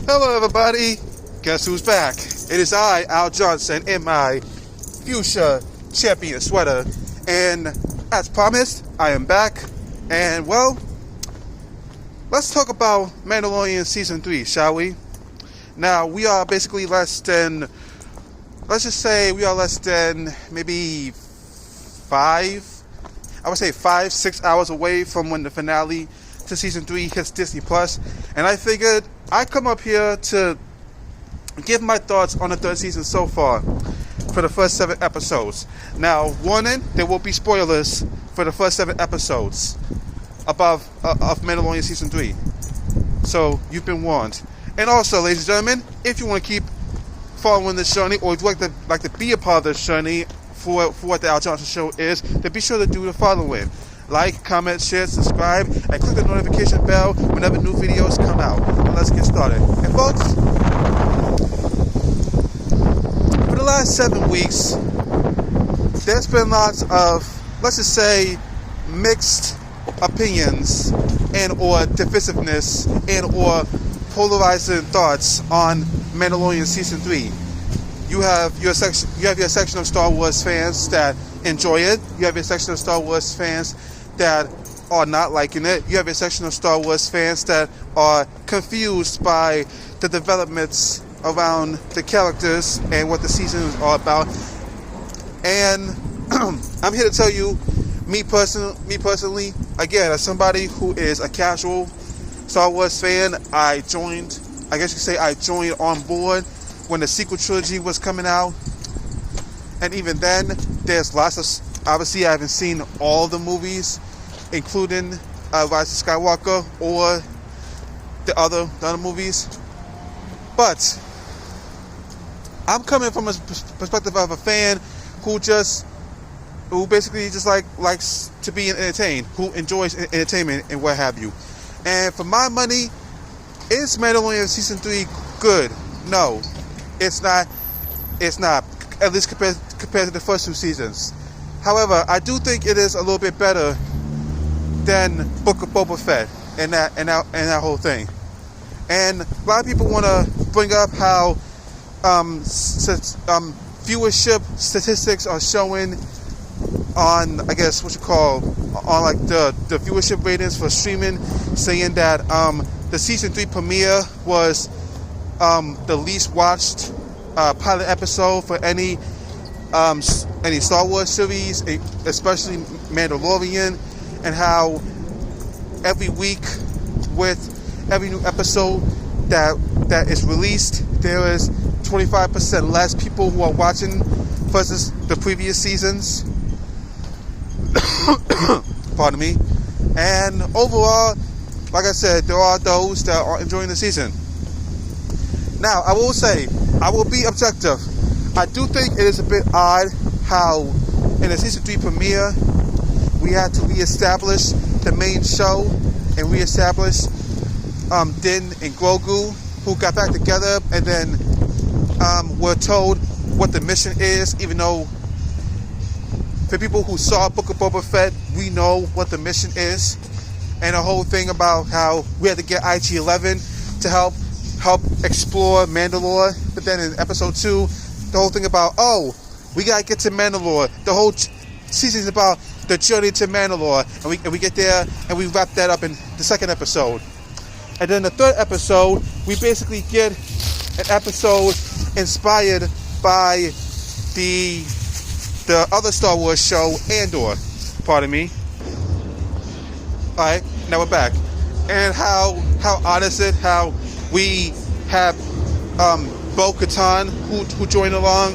Hello everybody, guess who's back? It is I, Al Johnson, in my fuchsia champion sweater, and as promised, I am back, and well, let's talk about Mandalorian Season 3, shall we? Now, we are basically let's just say we are less than maybe 5-6 hours away from when the finale to Season 3 hits Disney Plus, and I figured I'd come up here to give my thoughts on the third season so far for the first 7 episodes. Now, warning, there will be spoilers for the first 7 episodes of Mandalorian Season 3. So, you've been warned. And also, ladies and gentlemen, if you want to keep following this journey, or if you'd like to be a part of this journey for what the Al Johnson Show is, then be sure to do the following. Like, comment, share, subscribe, and click the notification bell whenever new videos come out. And let's get started. And folks, for the last 7 weeks, there's been lots of, let's just say, mixed opinions and or divisiveness and or polarizing thoughts on Mandalorian Season 3. You have your section of Star Wars fans that enjoy it. You have your section of Star Wars fans that are not liking it. You have your section of Star Wars fans that are confused by the developments around the characters and what the season is all about. And I'm here to tell you, me personally, again, as somebody who is a casual Star Wars fan, I joined on board when the sequel trilogy was coming out. And even then, there's lots of, obviously I haven't seen all the movies, including Rise of Skywalker or the other movies. But I'm coming from a perspective of a fan who basically just likes to be entertained, who enjoys entertainment and what have you. And for my money, is Mandalorian Season 3 good? No, it's not. It's not. At least compared to the first 2 seasons. However, I do think it is a little bit better than Book of Boba Fett and that whole thing. And a lot of people want to bring up how viewership statistics are showing on, I guess, on like the viewership ratings for streaming, saying that the Season 3 premiere was the least watched pilot episode for any Star Wars series, especially Mandalorian, and how every week with every new episode that is released, there is 25% less people who are watching versus the previous seasons. Pardon me. And overall, like I said, there are those that are enjoying the season. Now, I will say, I will be objective. I do think it is a bit odd how in the Season 3 premiere, we had to reestablish the main show and reestablish Din and Grogu, who got back together, and then were told what the mission is, even though for people who saw Book of Boba Fett, we know what the mission is. And the whole thing about how we had to get IG-11 to help explore Mandalore. But then in episode 2, the whole thing about, we gotta get to Mandalore. The whole season is about the journey to Mandalore, and we get there and we wrap that up in the second episode. And then the third episode, we basically get an episode inspired by the other Star Wars show, Andor. Pardon me. Alright, now we're back. And how odd is it how we have Bo-Katan who joined along,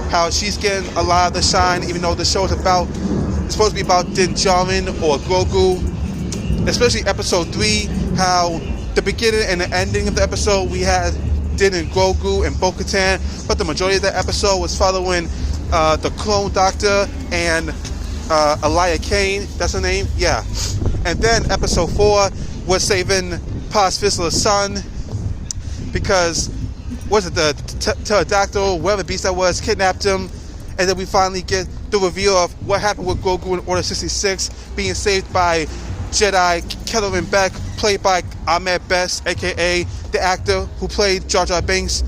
how she's getting a lot of the shine, even though the show is supposed to be about Din Djarin or Grogu. Especially episode 3, how the beginning and the ending of the episode we had Din and Grogu and Bo-Katan, but the majority of the episode was following the Clone Doctor and Elia Kane, that's her name, yeah. And then episode 4 was saving Paz Vizsla's son, because was it the pterodactyl, whatever beast that was, kidnapped him, and then we finally get the reveal of what happened with Grogu in Order 66, being saved by Jedi Kelleran Beck, played by Ahmed Best, aka the actor who played Jar Jar Binks.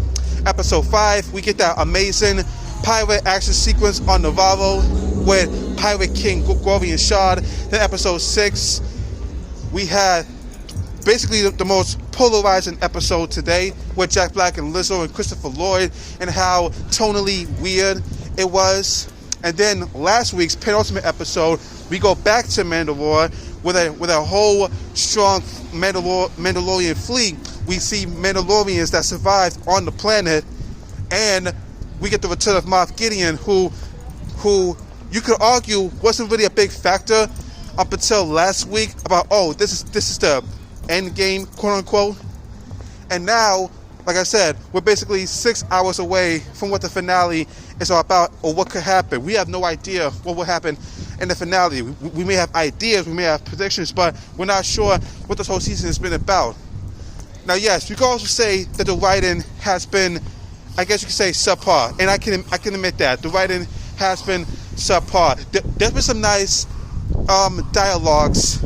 Episode 5, we get that amazing pirate action sequence on Navarro with Pirate King Gorian Shard. Then episode 6, we had basically the most polarizing episode today with Jack Black and Lizzo and Christopher Lloyd, and how tonally weird it was. And then last week's penultimate episode, we go back to Mandalore with a whole strong Mandalorian fleet. We see Mandalorians that survived on the planet, and we get the return of Moff Gideon, who you could argue wasn't really a big factor up until last week about, oh, this is the end game, quote unquote. And now, like I said, we're basically 6 hours away from what the finale is all about, or what could happen. We have no idea what will happen in the finale. We may have ideas, we may have predictions, but we're not sure what this whole season has been about. Now, yes, you can also say that the writing has been, I guess you could say, subpar, and I can admit that the writing has been subpar. There's been some nice dialogues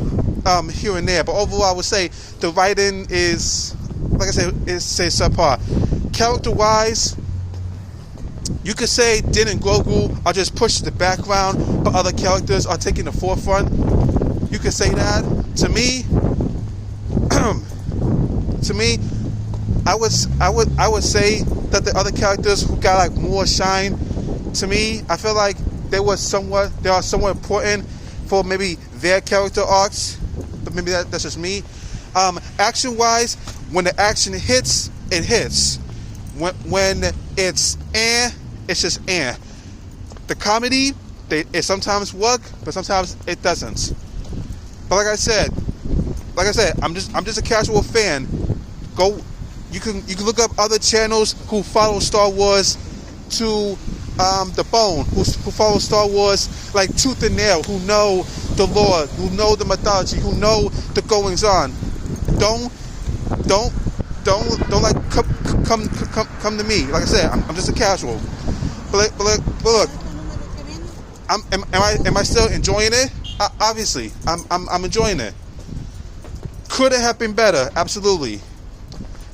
here and there, but overall, I would say the writing is, like I said, is subpar. Character-wise, you could say Din and Grogu are just pushed to the background, but other characters are taking the forefront. You could say that. To me, I would say that the other characters who got like more shine, to me, I feel like they are somewhat important for maybe their character arcs, but maybe that's just me. Action-wise, when the action hits, it hits. When it's it's just The comedy, it sometimes works, but sometimes it doesn't. But like I said, I'm just a casual fan. You can look up other channels who follow Star Wars to the bone, who follow Star Wars like tooth and nail, who know the lore, who know the mythology, who know the goings on. Don't like come to me. Like I said, I'm just a casual. But look, am I still enjoying it? Obviously, I'm enjoying it. Could it have been better? Absolutely.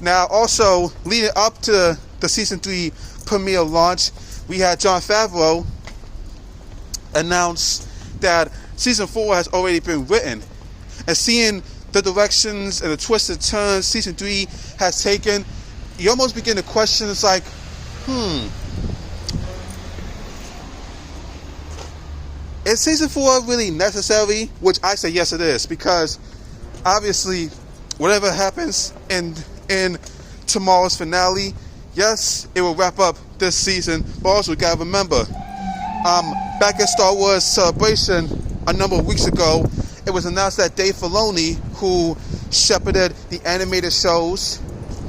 Now, also leading up to the season 3 premiere launch, we had Jon Favreau announce that season 4 has already been written, and seeing the directions and the twists and turns season 3 has taken, you almost begin to question. It's like, is season 4 really necessary? Which I say yes, it is, because obviously, whatever happens in tomorrow's finale, yes, it will wrap up this season. But also, we gotta remember, back at Star Wars Celebration a number of weeks ago, it was announced that Dave Filoni, who shepherded the animated shows,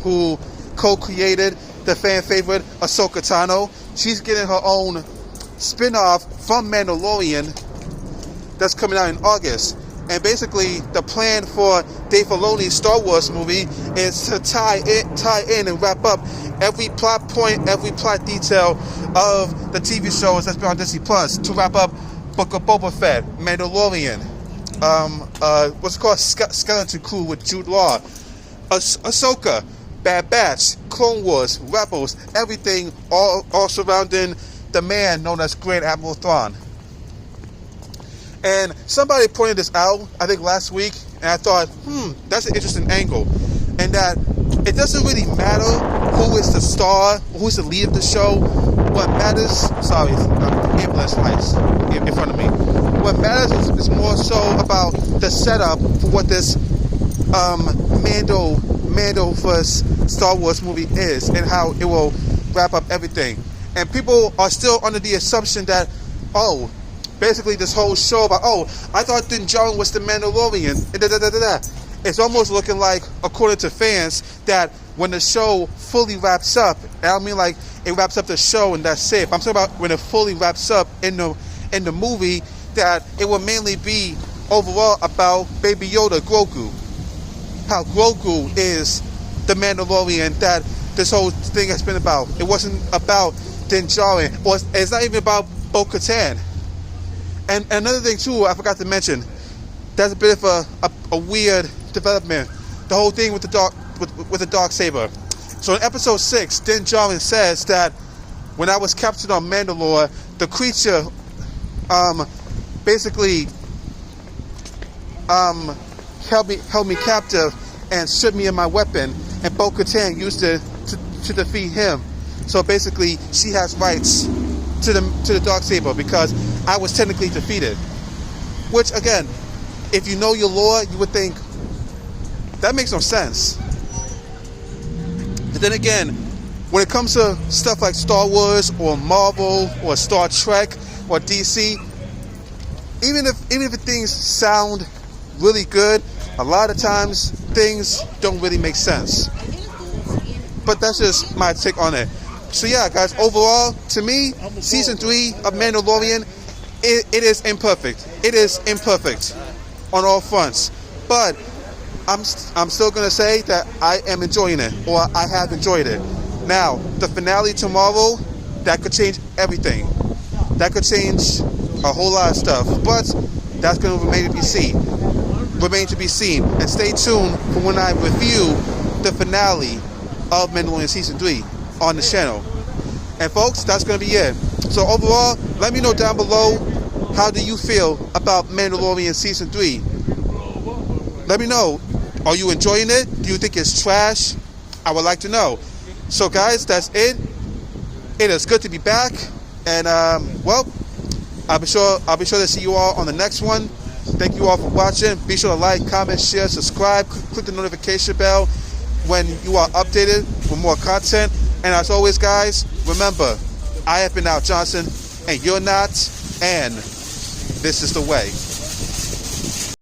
who co-created the fan favorite Ahsoka Tano, she's getting her own spin-off from Mandalorian that's coming out in August. And basically, the plan for Dave Filoni's Star Wars movie is to tie in and wrap up every plot point, every plot detail of the TV shows that's been on Disney Plus, to wrap up Book of Boba Fett, Mandalorian, what's it called, Skeleton Crew with Jude Law, Ahsoka, Bad Batch, Clone Wars, Rebels, everything all surrounding the man known as Grand Admiral Thrawn. And somebody pointed this out, I think last week, and I thought, that's an interesting angle. And that it doesn't really matter who is the star, who's the lead of the show. What matters, sorry, ambulance lights in front of me. What matters is more so about the setup for what this Mando first Star Wars movie is, and how it will wrap up everything. And people are still under the assumption that, basically this whole show about, I thought Din Djarin was the Mandalorian, and It's almost looking like, according to fans, that when the show fully wraps up, and I don't mean like it wraps up the show and that's it, I'm talking about when it fully wraps up in the movie, that it will mainly be overall about Baby Yoda, Grogu. How Grogu is the Mandalorian that this whole thing has been about. It wasn't about Din Djarin, or it's not even about Bo-Katan. And another thing too, I forgot to mention, there's a bit of a weird development, the whole thing with the dark saber. So in episode 6, Din Djarin says that when I was captured on Mandalore, the creature basically held me captive and stripped me of my weapon, and Bo-Katan used it to defeat him. So basically, she has rights to the darksaber because I was technically defeated. Which again, if you know your lore, you would think that makes no sense. But then again, when it comes to stuff like Star Wars or Marvel or Star Trek or DC, even if things sound really good, a lot of times things don't really make sense. But that's just my take on it. So yeah, guys, overall, to me, season 3 of Mandalorian, it is imperfect. It is imperfect on all fronts. But I'm still gonna say that I am enjoying it, or I have enjoyed it. Now, the finale tomorrow, that could change everything. That could change a whole lot of stuff. But that's gonna remain to be seen. And stay tuned for when I review the finale of Mandalorian season 3 on the channel. And folks, that's gonna be it. So overall, let me know down below, how do you feel about Mandalorian season 3? Let me know. Are you enjoying it? Do you think it's trash? I would like to know. So guys, that's it. It is good to be back. And well, I'll be sure to see you all on the next one. Thank you all for watching. Be sure to like, comment, share, subscribe, click the notification bell when you are updated with more content. And as always, guys, remember, I have been Al Johnson, and you're not, and this is the way.